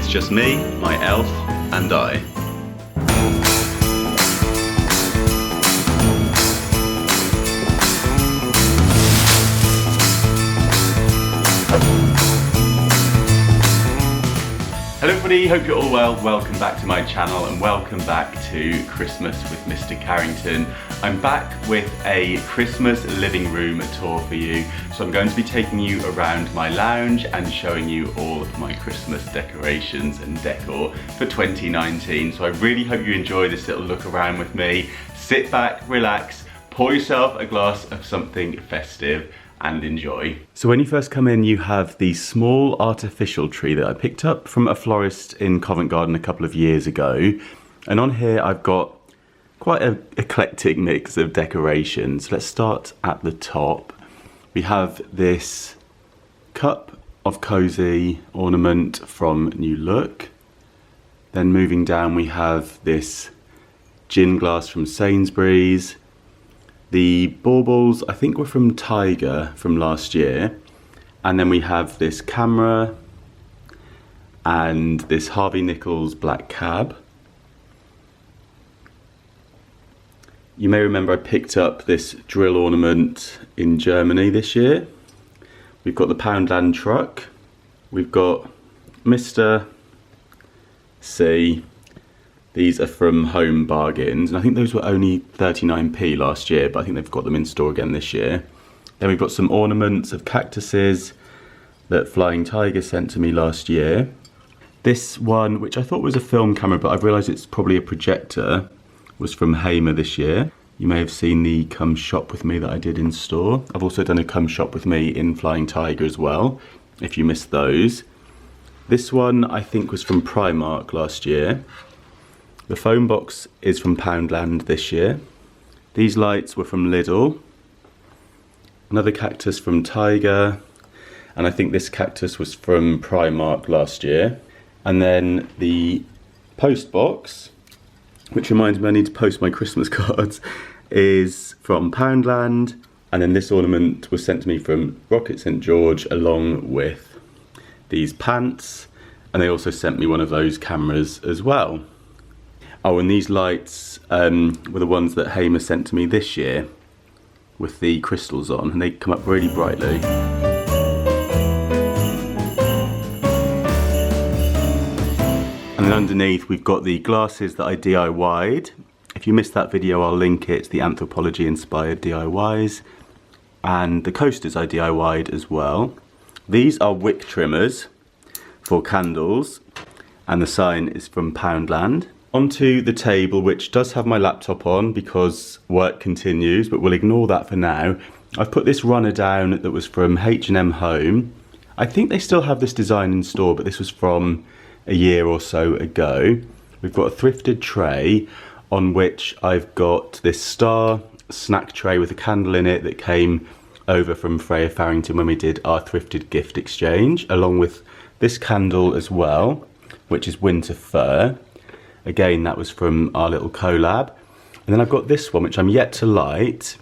It's just me, my elf, and I. Hello everybody, hope you're all well. Welcome back to my channel and welcome back to Christmas with Mr. Carrington. I'm back with a Christmas living room tour for you. So I'm going to be taking you around my lounge and showing you all of my Christmas decorations and decor for 2019. So I really hope you enjoy this little look around with me. Sit back, relax, pour yourself a glass of something festive and enjoy. So when you first come in, you have the small artificial tree that I picked up from a florist in Covent Garden a couple of years ago. And on here I've got quite an eclectic mix of decorations. Let's start at the top. We have this cup of cozy ornament from New Look. Then moving down we have this gin glass from Sainsbury's. The baubles, I think, were from Tiger from last year. And then we have this camera and this Harvey Nichols black cab. You may remember I picked up this drill ornament in Germany this year. We've got the Poundland truck. We've got Mr. C. These are from Home Bargains, and I think those were only 39p last year, but I think they've got them in store again this year. Then we've got some ornaments of cactuses that Flying Tiger sent to me last year. This one, which I thought was a film camera, but I've realised it's probably a projector, was from Hamer this year. You may have seen the Come Shop With Me that I did in store. I've also done a Come Shop With Me in Flying Tiger as well, if you missed those. This one I think was from Primark last year. The phone box is from Poundland this year. These lights were from Lidl. Another cactus from Tiger. And I think this cactus was from Primark last year. And then the post box, which reminds me I need to post my Christmas cards, is from Poundland. And then this ornament was sent to me from Rocket St George along with these pants. And they also sent me one of those cameras as well. Oh, and these lights were the ones that Hamer sent to me this year with the crystals on, and they come up really brightly. And then underneath we've got the glasses that I DIY'd. If you missed that video, I'll link it, the anthropology inspired DIYs. And the coasters I DIY'd as well. These are wick trimmers for candles, and the sign is from Poundland. Onto the table, which does have my laptop on because work continues, but we'll ignore that for now. I've put this runner down that was from H&M Home. I think they still have this design in store, but this was from a year or so ago. We've got a thrifted tray on which I've got this star snack tray with a candle in it that came over from Freya Farrington when we did our thrifted gift exchange, along with this candle as well, which is Winter Fur. Again, that was from our little collab. And then I've got this one, which I'm yet to light,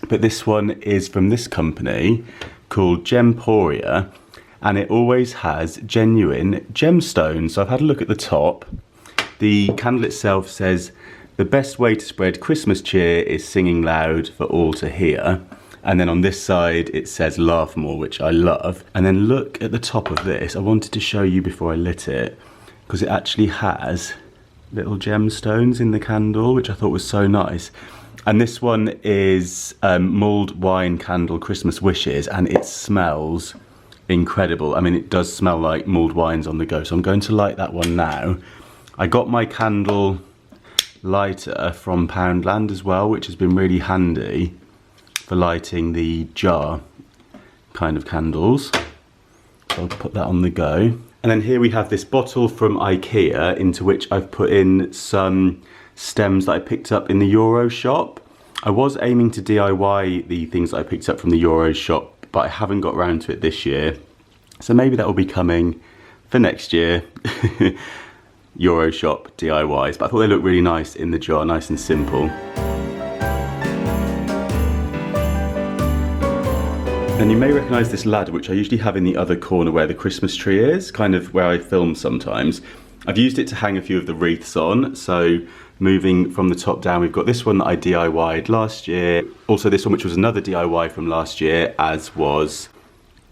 but this one is from this company called Gemporia, and it always has genuine gemstones. So I've had a look at the top. The candle itself says, "The best way to spread Christmas cheer is singing loud for all to hear." And then on this side, it says "Laugh more," which I love. And then look at the top of this. I wanted to show you before I lit it, because it actually has little gemstones in the candle, which I thought was so nice. And this one is mulled wine candle Christmas wishes, and it smells incredible. I mean, it does smell like mulled wines on the go, so I'm going to light that one now. I got my candle lighter from Poundland as well, which has been really handy for lighting the jar kind of candles. So I'll put that on the go. And then here we have this bottle from IKEA, into which I've put in some stems that I picked up in the Euro shop. I was aiming to DIY the things that I picked up from the Euro shop, but I haven't got around to it this year. So maybe that will be coming for next year. Euro shop DIYs, but I thought they looked really nice in the jar, nice and simple. And you may recognise this ladder, which I usually have in the other corner where the Christmas tree is, kind of where I film sometimes. I've used it to hang a few of the wreaths on, so moving from the top down, we've got this one that I DIY'd last year. Also this one, which was another DIY from last year, as was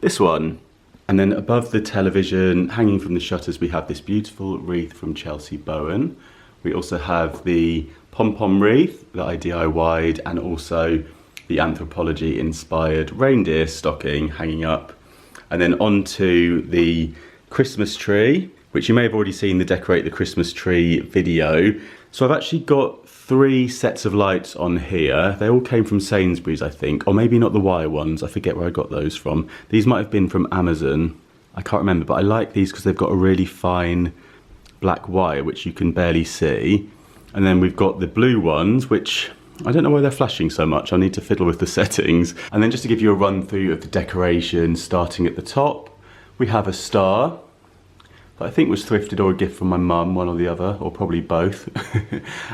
this one. And then above the television, hanging from the shutters, we have this beautiful wreath from Chelsea Bowen. We also have the pom-pom wreath that I DIY'd, and also the anthropology inspired reindeer stocking hanging up. And then onto the Christmas tree, which you may have already seen the Decorate the Christmas Tree video. So I've actually got 3 sets of lights on here. They all came from Sainsbury's, I think, or maybe not the wire ones. I forget where I got those from. These might have been from Amazon. I can't remember, but I like these because they've got a really fine black wire, which you can barely see. And then we've got the blue ones, which I don't know why they're flashing so much. I need to fiddle with the settings. And then just to give you a run through of the decoration, starting at the top, we have a star that I think was thrifted or a gift from my mum, one or the other, or probably both.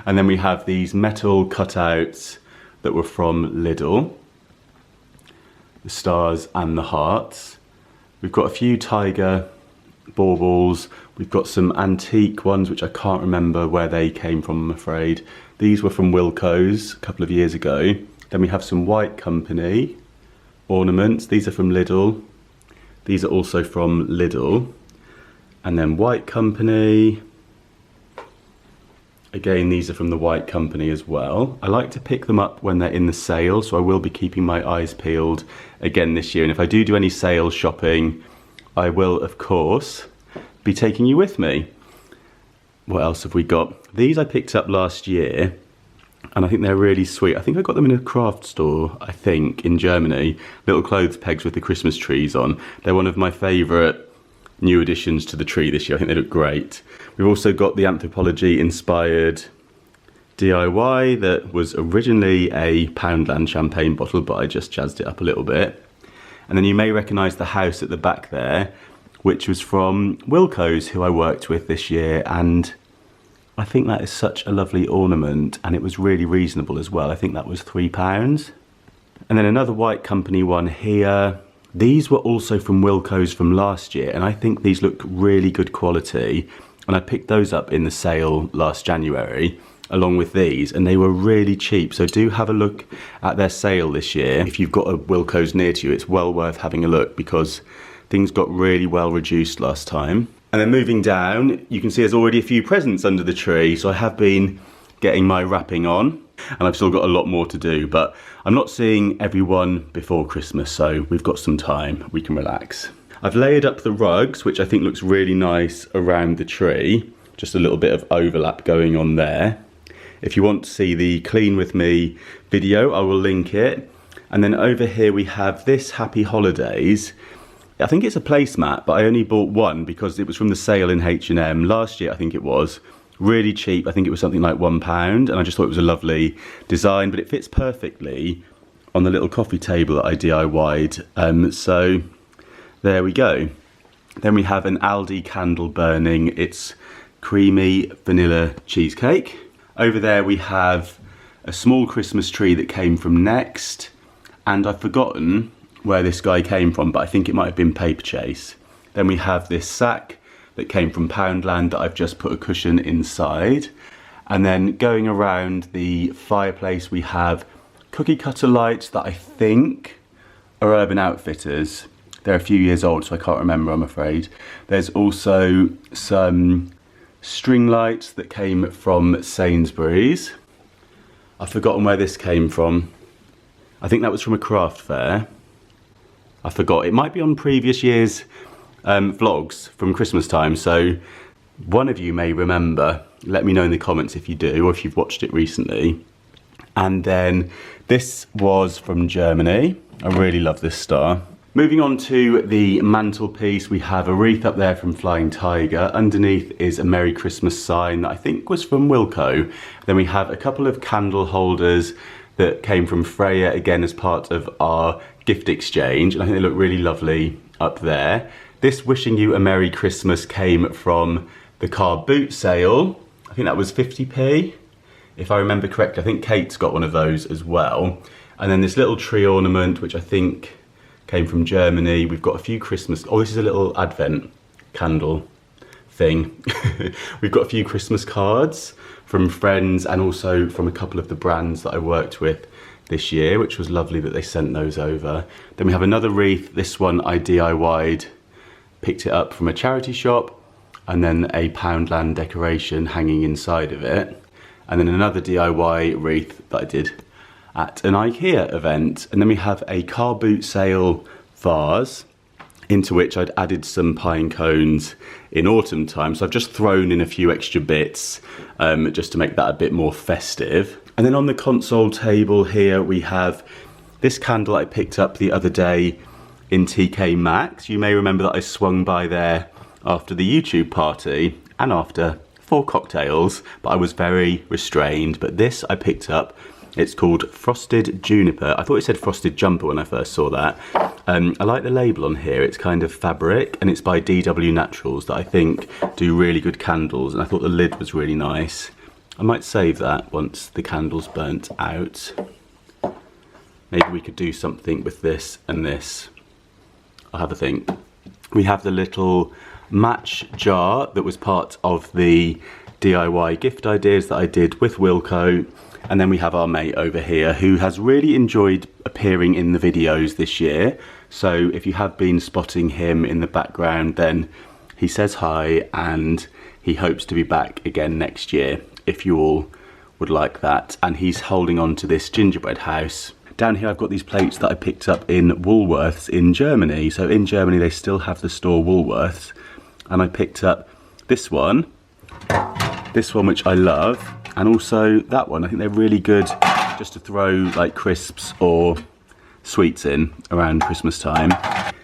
And then we have these metal cutouts that were from Lidl, the stars and the hearts. We've got a few tiger baubles. We've got some antique ones, which I can't remember where they came from, I'm afraid. These were from Wilko's a couple of years ago. Then we have some White Company ornaments. These are from Lidl. These are also from Lidl. And then White Company. Again, these are from the White Company as well. I like to pick them up when they're in the sale, so I will be keeping my eyes peeled again this year. And if I do any sale shopping, I will, of course, be taking you with me. What else have we got? These I picked up last year, and I think they're really sweet. I think I got them in a craft store, I think, in Germany. Little clothes pegs with the Christmas trees on. They're one of my favourite new additions to the tree this year. I think they look great. We've also got the anthropology inspired DIY that was originally a Poundland champagne bottle, but I just jazzed it up a little bit. And then you may recognise the house at the back there, which was from Wilko's, who I worked with this year, and I think that is such a lovely ornament, and it was really reasonable as well. I think that was £3. And then another White Company one here. These were also from Wilko's from last year, and I think these look really good quality, and I picked those up in the sale last January along with these, and they were really cheap. So do have a look at their sale this year. If you've got a Wilko's near to you, it's well worth having a look because things got really well reduced last time. And then moving down, you can see there's already a few presents under the tree, so I have been getting my wrapping on, and I've still got a lot more to do, but I'm not seeing everyone before Christmas, so we've got some time, we can relax. I've layered up the rugs, which I think looks really nice around the tree, just a little bit of overlap going on there. If you want to see the Clean With Me video, I will link it. And then over here we have this Happy Holidays. I think it's a placemat, but I only bought one because it was from the sale in H&M last year, I think it was. Really cheap, I think it was something like £1, and I just thought it was a lovely design, but it fits perfectly on the little coffee table that I DIY'd. So there we go. Then we have an Aldi candle burning. It's creamy vanilla cheesecake. Over there we have a small Christmas tree that came from Next, and I've forgotten where this guy came from, but I think it might have been Paper Chase. Then we have this sack that came from Poundland that I've just put a cushion inside. And then going around the fireplace, we have cookie cutter lights that I think are Urban Outfitters. They're a few years old, so I can't remember, I'm afraid. There's also some string lights that came from Sainsbury's. I've forgotten where this came from. I think that was from a craft fair. I forgot. It might be on previous years' vlogs from Christmas time, so one of you may remember. Let me know in the comments if you do, or if you've watched it recently. And then this was from Germany. I really love this star. Moving on to the mantelpiece, we have a wreath up there from Flying Tiger. Underneath is a Merry Christmas sign that I think was from Wilko. Then we have a couple of candle holders that came from Freya, again as part of our gift exchange, and I think they look really lovely up there. This Wishing You a Merry Christmas came from the car boot sale. I think that was 50p, if I remember correctly. I think Kate's got one of those as well. And then this little tree ornament, which I think came from Germany. We've got a few Christmas, oh, this is a little advent candle thing. We've got a few Christmas cards from friends and also from a couple of the brands that I worked with this year, which was lovely that they sent those over. Then we have another wreath. This one I DIY'd, picked it up from a charity shop, and then a Poundland decoration hanging inside of it. And then another DIY wreath that I did at an IKEA event. And then we have a car boot sale vase into which I'd added some pine cones in autumn time. So I've just thrown in a few extra bits just to make that a bit more festive. And then on the console table here, we have this candle I picked up the other day in TK Maxx. You may remember that I swung by there after the YouTube party and after 4 cocktails, but I was very restrained. But this I picked up. It's called Frosted Juniper. I thought it said Frosted Jumper when I first saw that. I like the label on here. It's kind of fabric and it's by DW Naturals that I think do really good candles, and I thought the lid was really nice. I might save that once the candle's burnt out. Maybe we could do something with this and this. I'll have a think. We have the little match jar that was part of the DIY gift ideas that I did with Wilco. And then we have our mate over here who has really enjoyed appearing in the videos this year. So if you have been spotting him in the background, then he says hi and he hopes to be back again next year if you all would like that. And he's holding on to this gingerbread house. Down here I've got these plates that I picked up in Woolworths in Germany. So in Germany they still have the store Woolworths. And I picked up this one which I love, and also that one. I think they're really good just to throw like crisps or sweets in around Christmas time.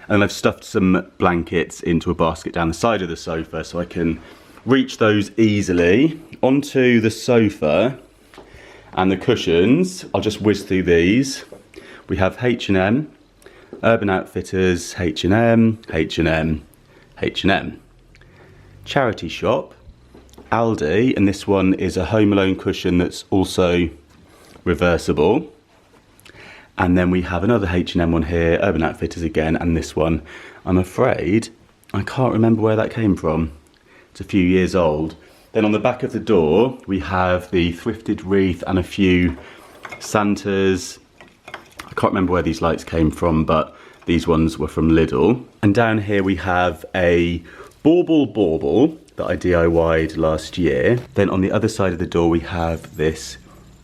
And I've stuffed some blankets into a basket down the side of the sofa so I can reach those easily. Onto the sofa and the cushions, I'll just whiz through these. We have H&M, Urban Outfitters, H&M, H&M, H&M. Charity shop, Aldi, and this one is a Home Alone cushion that's also reversible. And then we have another H&M one here, Urban Outfitters again, and this one, I'm afraid, I can't remember where that came from. It's a few years old. Then on the back of the door, we have the thrifted wreath and a few Santas. I can't remember where these lights came from, but these ones were from Lidl. And down here we have a bauble that I DIY'd last year. Then on the other side of the door we have this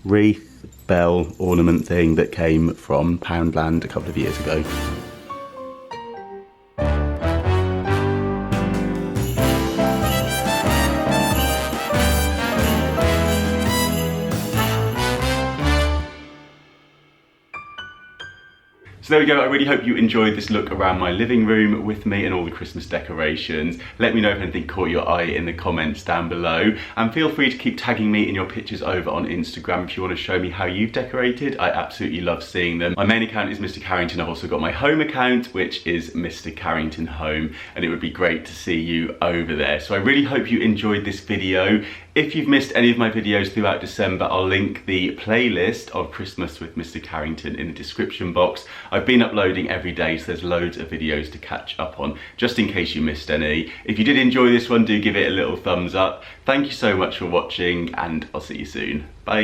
wreath bell ornament thing that came from Poundland a couple of years ago. So there we go, I really hope you enjoyed this look around my living room with me and all the Christmas decorations. Let me know if anything caught your eye in the comments down below. And feel free to keep tagging me in your pictures over on Instagram if you want to show me how you've decorated. I absolutely love seeing them. My main account is Mr. Carrington. I've also got my home account, which is Mr. Carrington Home. And it would be great to see you over there. So I really hope you enjoyed this video. If you've missed any of my videos throughout December, I'll link the playlist of Christmas with Mr. Carrington in the description box. I've been uploading every day, so there's loads of videos to catch up on, just in case you missed any. If you did enjoy this one, do give it a little thumbs up. Thank you so much for watching, and I'll see you soon. Bye.